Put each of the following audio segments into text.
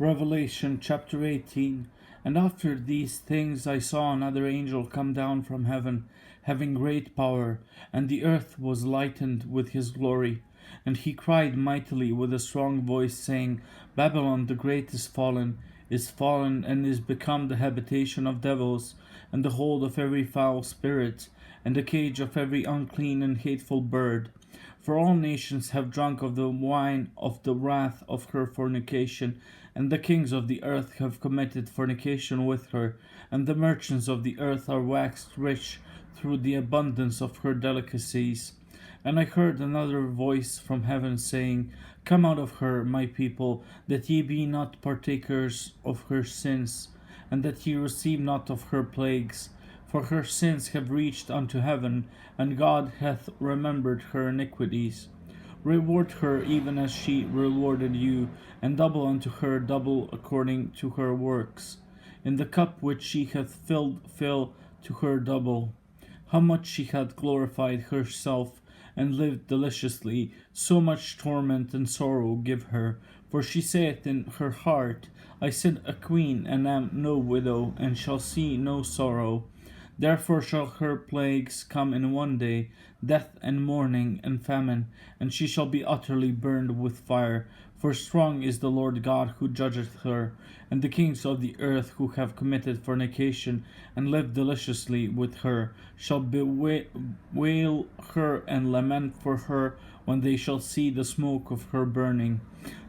Revelation chapter 18. And after these things I saw another angel come down from heaven, having great power, and the earth was lightened with his glory. And he cried mightily with a strong voice, saying, Babylon the great is fallen, and is become the habitation of devils, and the hold of every foul spirit, and the cage of every unclean and hateful bird. For all nations have drunk of the wine of the wrath of her fornication, and the kings of the earth have committed fornication with her, and the merchants of the earth are waxed rich through the abundance of her delicacies. And I heard another voice from heaven saying, Come out of her, my people, that ye be not partakers of her sins, and that ye receive not of her plagues. For her sins have reached unto heaven, and God hath remembered her iniquities. Reward her even as she rewarded you, and double unto her double according to her works. In the cup which she hath filled, fill to her double. How much she hath glorified herself, and lived deliciously, so much torment and sorrow give her. For she saith in her heart, I sit a queen, and am no widow, and shall see no sorrow. Therefore shall her plagues come in one day, death and mourning and famine, and she shall be utterly burned with fire. For strong is the Lord God who judgeth her, and the kings of the earth who have committed fornication and lived deliciously with her shall bewail her and lament for her when they shall see the smoke of her burning,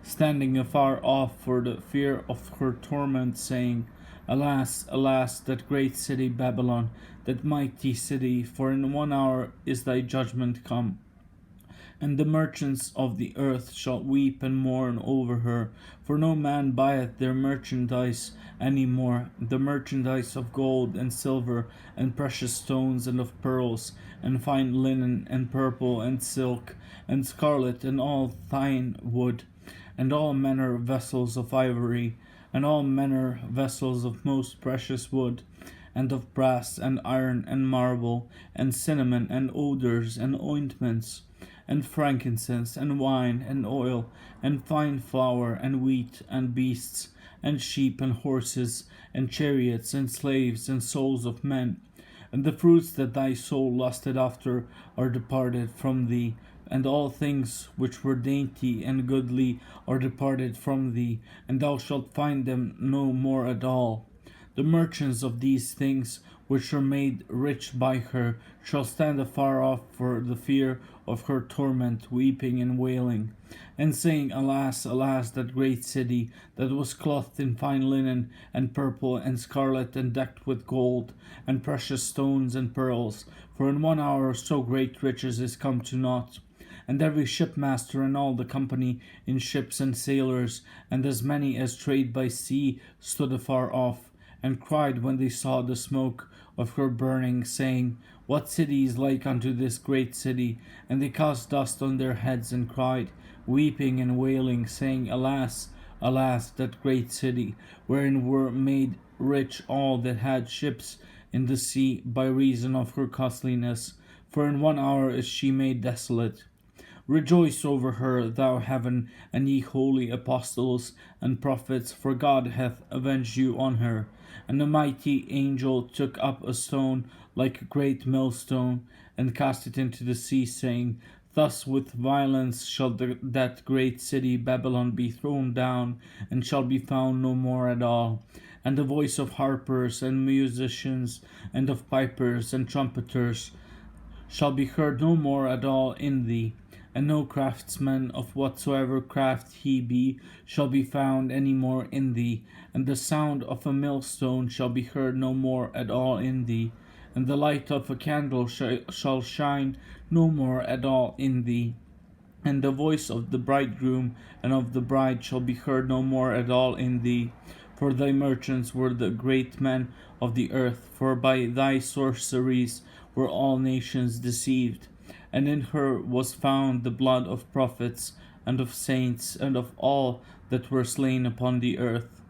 standing afar off for the fear of her torment, saying, Alas, alas, that great city Babylon, that mighty city, for in 1 hour is thy judgment come. And the merchants of the earth shall weep and mourn over her, for no man buyeth their merchandise any more, the merchandise of gold and silver, and precious stones, and of pearls, and fine linen, and purple, and silk, and scarlet, and all fine wood, and all manner of vessels of ivory, and all manner vessels of most precious wood, and of brass, and iron, and marble, and cinnamon, and odors, and ointments, and frankincense, and wine, and oil, and fine flour, and wheat, and beasts, and sheep, and horses, and chariots, and slaves, and souls of men. And the fruits that thy soul lusted after are departed from thee, and all things which were dainty and goodly are departed from thee, and thou shalt find them no more at all. The merchants of these things, which are made rich by her, shall stand afar off for the fear of her torment, weeping and wailing, and saying, Alas, alas, that great city, that was clothed in fine linen, and purple, and scarlet, and decked with gold, and precious stones, and pearls, for in 1 hour so great riches is come to naught. And every shipmaster and all the company in ships and sailors, and as many as trade by sea, stood afar off, and cried when they saw the smoke of her burning, saying, What city is like unto this great city? And they cast dust on their heads, and cried, weeping and wailing, saying, Alas, alas, that great city, wherein were made rich all that had ships in the sea, by reason of her costliness. For in 1 hour is she made desolate. Rejoice over her, thou heaven, and ye holy apostles and prophets, for God hath avenged you on her. And the mighty angel took up a stone like a great millstone, and cast it into the sea, saying, Thus with violence shall that great city Babylon be thrown down, and shall be found no more at all. And the voice of harpers and musicians, and of pipers and trumpeters, shall be heard no more at all in thee. And no craftsman of whatsoever craft he be shall be found any more in thee. And the sound of a millstone shall be heard no more at all in thee. And the light of a candle shall shine no more at all in thee. And the voice of the bridegroom and of the bride shall be heard no more at all in thee. For thy merchants were the great men of the earth, for by thy sorceries were all nations deceived. And in her was found the blood of prophets, and of saints, and of all that were slain upon the earth,